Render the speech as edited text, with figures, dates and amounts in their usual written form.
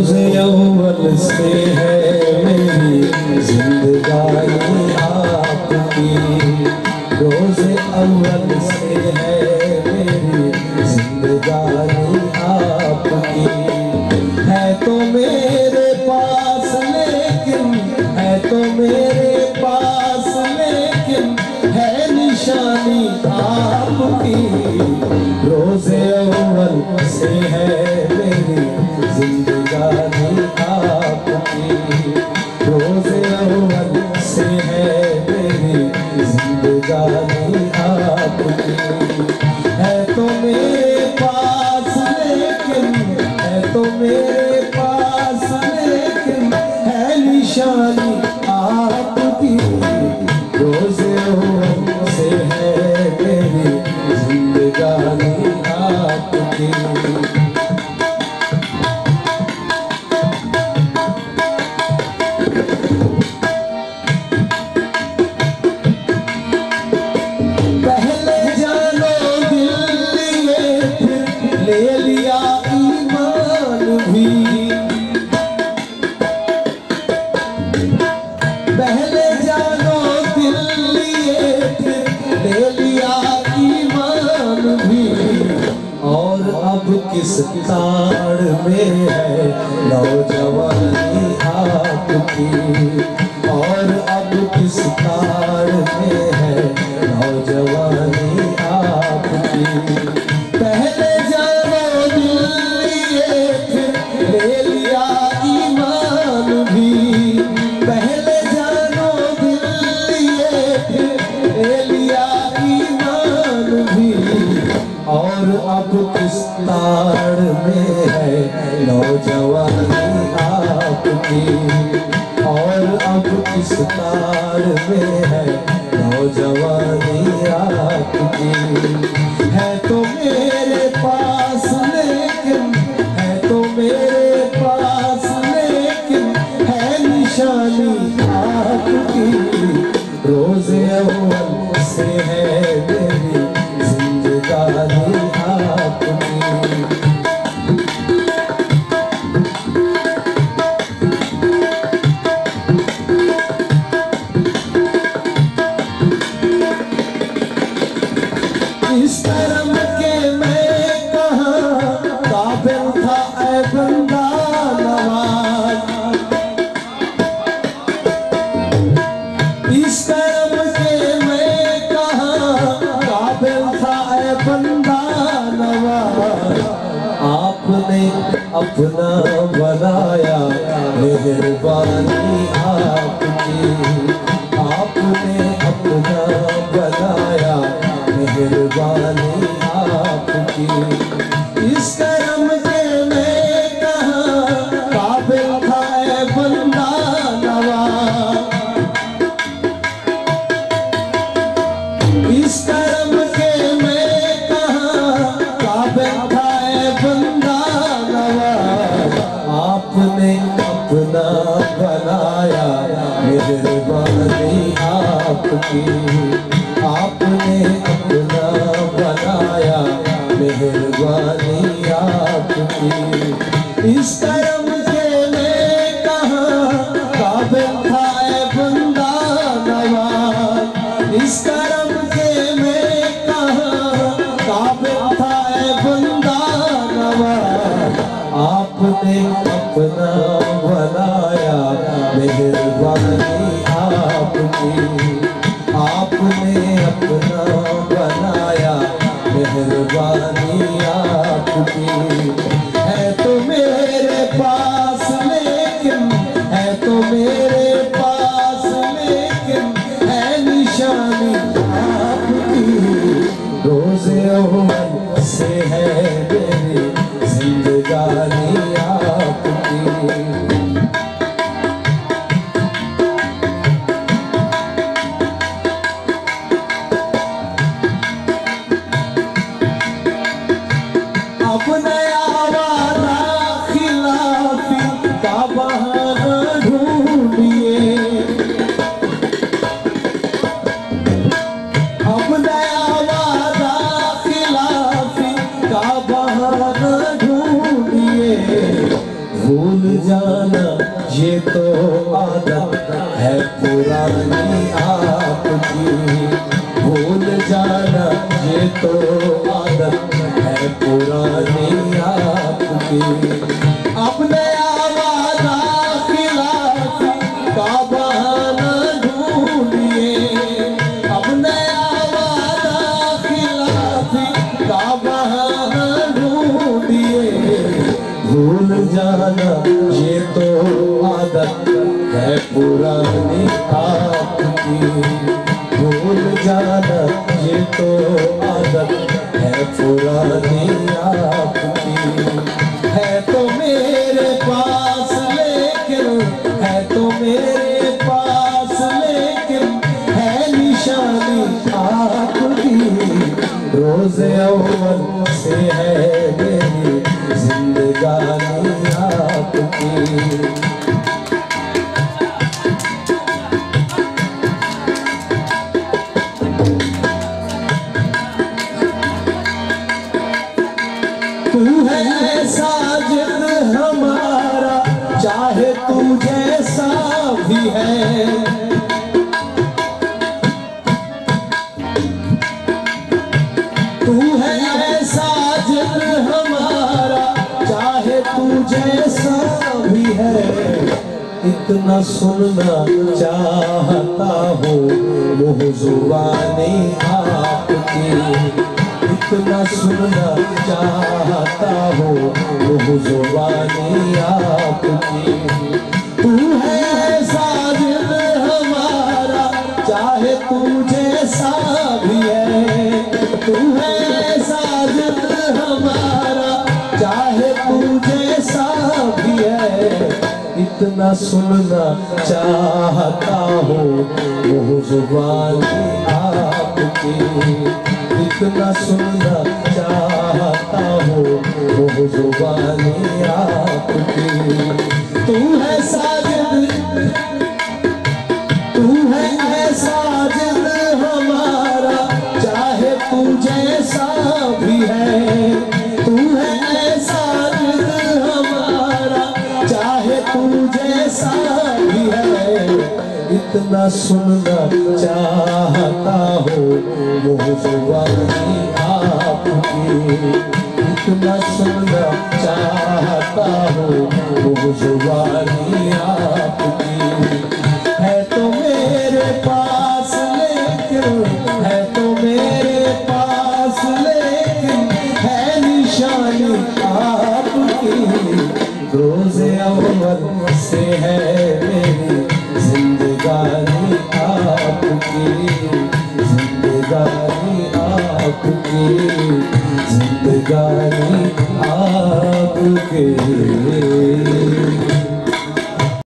रोज़े अव्वल से है मेरी जिंदगानी आपकी, रोज़े अव्वल से है मेरी जिंदगानी आपकी। है तो मेरे पास लेकिन, है तो मेरे पास लेकिन, है निशानी आपकी। रोज़े अव्वल से है मेरी जिंदगानी आपकी, रोज़े अव्वल से है मेरी जिंदगानी आपकी। है तो मेरे पास लेकिन, है तो मेरे पास लेकिन, है निशानी आपकी। रोज़े अव्वल से है मेरी जिंदगानी आपकी। ले लिया ईमान भी, पहले जानो दिल लिए फिर ले लिया ईमान भी। और अब किस ताड़ में है नौजवानी आपकी, और अब किस ताड़ में है नौजवानी आपकी। पहले जानो दिल लिए फिर ले लिया ईमान भी, पहले जानो दिल लिए फिर ले लिया ईमान भी। और अब किस ताड़ में है नौजवानी आपकी, और अब किस ताड़ में है नौजवानी आपकी। है तो मेरे पास लेकिन, है तो मेरे पास लेकिन, है निशानी आपकी। रोज़े अव्वल से है मेरी जिंदगानी आपकी। इस करम के मैं कहाँ काबिल था ऐ बंदा नवाज, इस करम के मैं कहाँ काबिल था ऐ बंदा नवाज। आपने अपना बनाया मेहरबानी आपकी, आपने अपना बनाया मेहरबानी आपकी। इस करम के मैं कहाँ काबिल था ऐ बंदा नवाज, इस करम के मैं कहाँ काबिल था ऐ बंदा नवाज। आपने अपना बनाया मेहरबानी आपकी, आपने अपना बनाया मेहरबानी आपकी। इस करम के मैं कहाँ काबिल था ऐ बंदा नवाज, इस करम के मैं कहाँ काबिल था ऐ बंदा नवाज। आपने अपना बनाया मेहरबानी आपकी, आपने अपना बनाया मेहरबानी आपकी। है तो मेरे पास लेकिन, है तो मेरे पास लेकिन, है निशानी आपकी। रोज़े अव्वल से है मेरी जिंदगानी आपकी। अब नया वादा खिलाफी का बहाना ढूंढिए, जाना ये तो आदत है पुरानी आपकी, भूल जाना ये तो आदत है पुरानी आपकी। अपने आवाज़ खिलाफी का बहाना ढूंढिए, अपने आवाज़ खिलाफी का बहाना ढूंढिए। भूल जाना ये तो आदत है पुरानी आपकी, भूल जाना ये तो आदत है पुरानी आपकी। है तो मेरे पास लेकिन, है तो मेरे पास लेकिन है निशानी आपकी। रोज़े अव्वल से है मेरी जिंदगानी आपकी। तू है साजिद हमारा चाहे तू जैसा भी है, तू है साजिद हमारा चाहे तू जैसा भी है। इतना सुनना चाहता हूँ मुँह जुबानी आपकी, इतना सुनना चाहता हूँ मुँह जुबानी आपकी। तू है साजिद हमारा चाहे तू जैसा भी है, तू है साजिद हमारा चाहे तू जैसा भी है। इतना सुनना चाहता हूँ मुँह जुबानी आपकी, इतना सुनना चाहता हूँ मुँह जुबानी आपकी। तू है साजिद, तू है साजिद हमारा चाहे तू जैसा भी है, तू है साजिद हमारा चाहे तू जैसा भी है। इतना सुनना चाहता हूँ मुँह जुबानी आपकी, इतना सुनना चाहता हूँ मुँह जुबानी आपकी। है तो मेरे पास लेकिन, है तो मेरे पास लेकिन है निशानी आपकी। रोज़े अव्वल से है मेरी जिंदगानी आपकी, जिंदगानी आपकी, जिंदगानी आपकी।